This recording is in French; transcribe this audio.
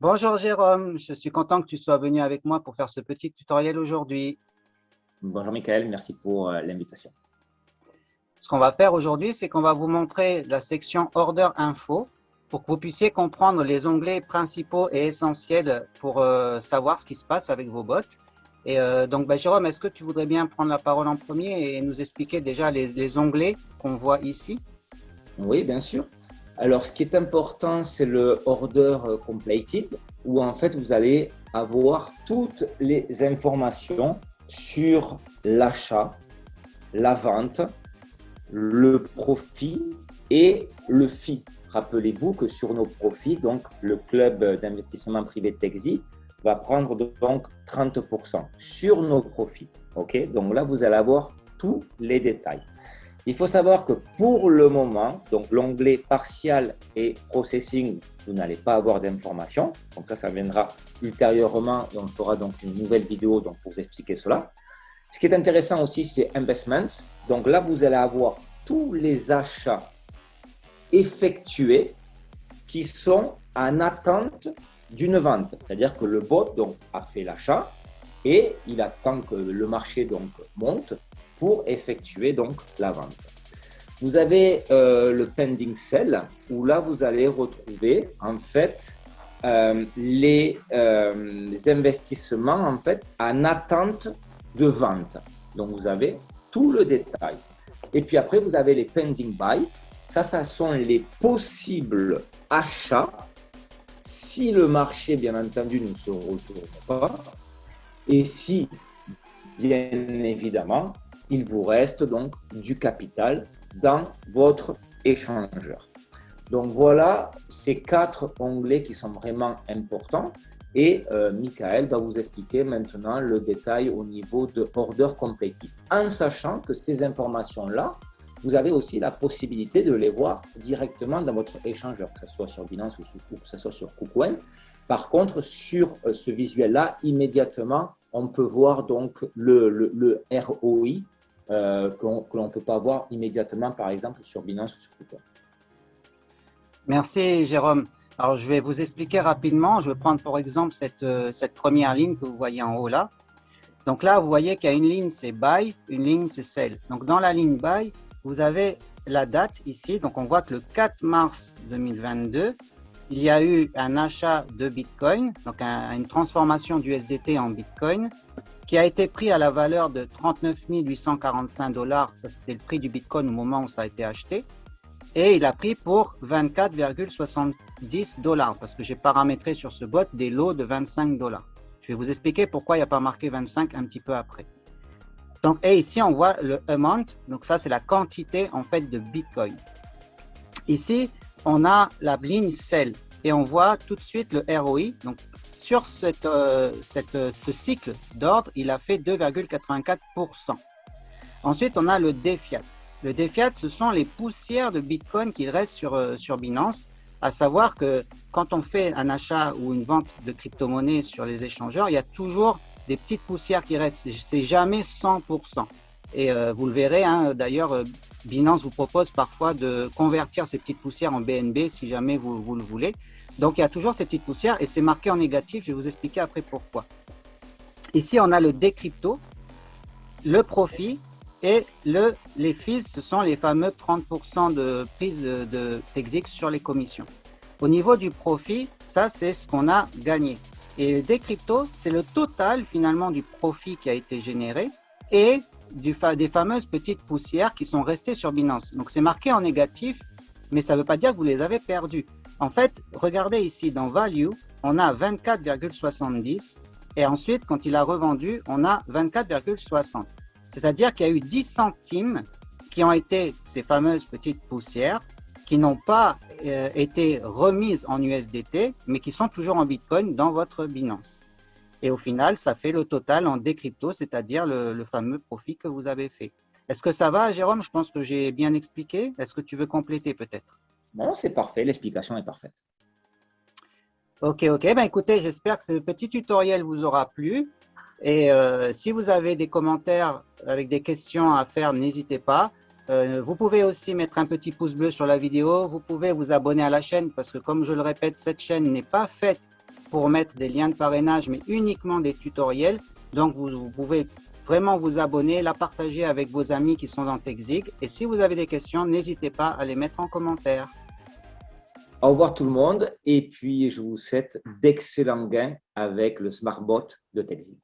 Bonjour Jérôme, je suis content que tu sois venu avec moi pour faire ce petit tutoriel aujourd'hui. Bonjour Michael, merci pour l'invitation. Ce qu'on va faire aujourd'hui, c'est qu'on va vous montrer la section Order Info pour que vous puissiez comprendre les onglets principaux et essentiels pour savoir ce qui se passe avec vos bots. Et Jérôme, est-ce que tu voudrais bien prendre la parole en premier et nous expliquer déjà les onglets qu'on voit ici? Oui, bien sûr. Alors, ce qui est important, c'est le Order Completed, où en fait, vous allez avoir toutes les informations sur l'achat, la vente, le profit et le fee. Rappelez-vous que sur nos profits, donc le club d'investissement privé Techzi va prendre donc 30% sur nos profits. Ok, donc là, vous allez avoir tous les détails. Il faut savoir que pour le moment, donc l'onglet partial et processing, vous n'allez pas avoir d'informations. Donc ça viendra ultérieurement et on fera donc une nouvelle vidéo donc, pour vous expliquer cela. Ce qui est intéressant aussi, c'est Investments. Donc là, vous allez avoir tous les achats effectués qui sont en attente d'une vente. C'est-à-dire que le bot donc, a fait l'achat et il attend que le marché donc, monte pour effectuer donc la vente. Vous avez le pending sell où là vous allez retrouver en fait les investissements en fait en attente de vente. Donc vous avez tout le détail. Et puis après vous avez les pending buy. Ça sont les possibles achats si le marché bien entendu ne se retourne pas et si bien évidemment il vous reste donc du capital dans votre échangeur. Donc voilà ces 4 onglets qui sont vraiment importants et Michael va vous expliquer maintenant le détail au niveau de Order Completed, en sachant que ces informations-là, vous avez aussi la possibilité de les voir directement dans votre échangeur, que ce soit sur Binance ou que ce soit sur KuCoin. Par contre, sur ce visuel-là, immédiatement, on peut voir donc le ROI que l'on ne peut pas voir immédiatement, par exemple, sur Binance ou sur KuCoin. Merci Jérôme. Alors je vais vous expliquer rapidement. Je vais prendre pour exemple cette première ligne que vous voyez en haut là. Donc là, vous voyez qu'il y a une ligne c'est buy, une ligne c'est sell. Donc dans la ligne buy, vous avez la date ici. Donc on voit que le 4 mars 2022, il y a eu un achat de Bitcoin, donc une transformation du USDT en Bitcoin, qui a été pris à la valeur de 39 845 $. Ça, c'était le prix du Bitcoin au moment où ça a été acheté. Et il a pris pour 24,70 $, parce que j'ai paramétré sur ce bot des lots de 25 $. Je vais vous expliquer pourquoi il n'y a pas marqué 25 un petit peu après. Donc, et ici, on voit le amount. Donc, ça, c'est la quantité, en fait, de Bitcoin. Ici, on a la ligne sell et on voit tout de suite le ROI. Donc, sur ce cycle d'ordre, il a fait 2,84%. Ensuite, on a le DFiat. Le DFiat, ce sont les poussières de Bitcoin qui restent sur Binance. À savoir que quand on fait un achat ou une vente de crypto-monnaie sur les échangeurs, il y a toujours des petites poussières qui restent. C'est jamais 100%. Et vous le verrez, hein, d'ailleurs, Binance vous propose parfois de convertir ces petites poussières en BNB si jamais vous le voulez. Donc, il y a toujours ces petites poussières et c'est marqué en négatif. Je vais vous expliquer après pourquoi. Ici, on a le décrypto, le profit et les fees, ce sont les fameux 30% de prise de Techzi sur les commissions. Au niveau du profit, ça, c'est ce qu'on a gagné. Et le décrypto, c'est le total finalement du profit qui a été généré et des fameuses petites poussières qui sont restées sur Binance. Donc, c'est marqué en négatif, mais ça ne veut pas dire que vous les avez perdues. En fait, regardez ici dans Value, on a 24,70 et ensuite, quand il a revendu, on a 24,60. C'est-à-dire qu'il y a eu 10 centimes qui ont été ces fameuses petites poussières qui n'ont pas été remises en USDT, mais qui sont toujours en Bitcoin dans votre Binance. Et au final, ça fait le total en décrypto, c'est-à-dire le fameux profit que vous avez fait. Est-ce que ça va, Jérôme? Je pense que j'ai bien expliqué. Est-ce que tu veux compléter peut-être? Non, c'est parfait, l'explication est parfaite. Ok. Ben, écoutez, j'espère que ce petit tutoriel vous aura plu. Et si vous avez des commentaires avec des questions à faire, n'hésitez pas. Vous pouvez aussi mettre un petit pouce bleu sur la vidéo. Vous pouvez vous abonner à la chaîne parce que, comme je le répète, cette chaîne n'est pas faite pour mettre des liens de parrainage, mais uniquement des tutoriels. Donc, vous pouvez vraiment vous abonner, la partager avec vos amis qui sont dans TechZig. Et si vous avez des questions, n'hésitez pas à les mettre en commentaire. Au revoir tout le monde et puis je vous souhaite d'excellents gains avec le SmartBot de TechZig.